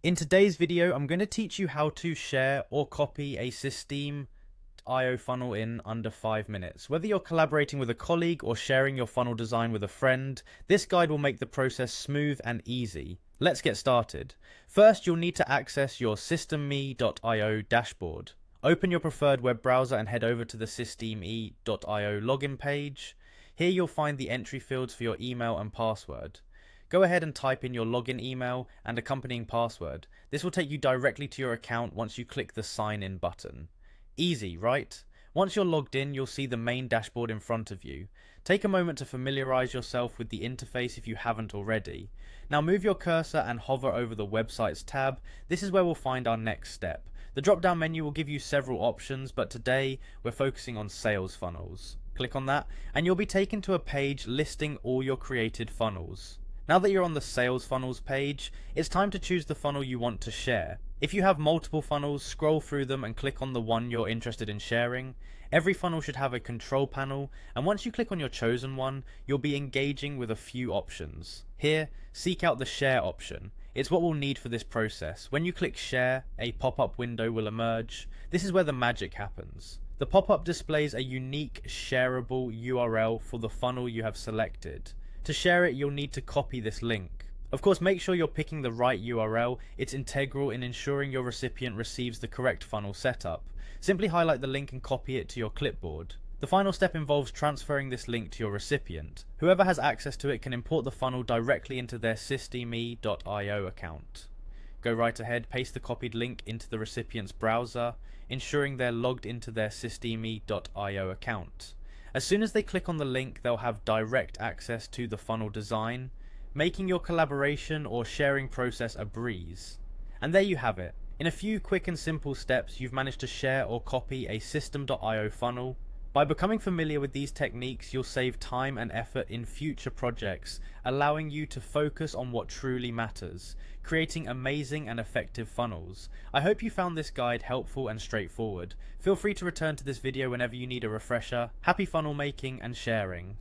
In today's video, I'm going to teach you how to share or copy a systeme IO funnel in under 5 minutes. Whether you're collaborating with a colleague or sharing your funnel design with a friend, this guide will make the process smooth and easy. Let's get started. First, you'll need to access your systeme.io dashboard. Open your preferred web browser and head over to the systeme.io login page. Here you'll find the entry fields for your email and password. Go ahead and type in your login email and accompanying password. This will take you directly to your account once you click the sign in button. Easy, right? Once you're logged in, you'll see the main dashboard in front of you. Take a moment to familiarize yourself with the interface if you haven't already. Now move your cursor and hover over the websites tab. This is where we'll find our next step. The drop-down menu will give you several options, but today we're focusing on sales funnels. Click on that and you'll be taken to a page listing all your created funnels. Now that you're on the sales funnels page, it's time to choose the funnel you want to share. If you have multiple funnels, scroll through them and click on the one you're interested in sharing. Every funnel should have a control panel, and once you click on your chosen one, you'll be engaging with a few options. Here, seek out the share option. It's what we'll need for this process. When you click share, a pop-up window will emerge. This is where the magic happens. The pop-up displays a unique shareable URL for the funnel you have selected. To share it, you'll need to copy this link. Of course, make sure you're picking the right URL. It's integral in ensuring your recipient receives the correct funnel setup. Simply highlight the link and copy it to your clipboard. The final step involves transferring this link to your recipient. Whoever has access to it can import the funnel directly into their systeme.io account. Go right ahead, paste the copied link into the recipient's browser, ensuring they're logged into their systeme.io account. As soon as they click on the link, they'll have direct access to the funnel design, making your collaboration or sharing process a breeze. And there you have it. In a few quick and simple steps, you've managed to share or copy a systeme.io funnel. By becoming familiar with these techniques, you'll save time and effort in future projects, allowing you to focus on what truly matters, creating amazing and effective funnels. I hope you found this guide helpful and straightforward. Feel free to return to this video whenever you need a refresher. Happy funnel making and sharing.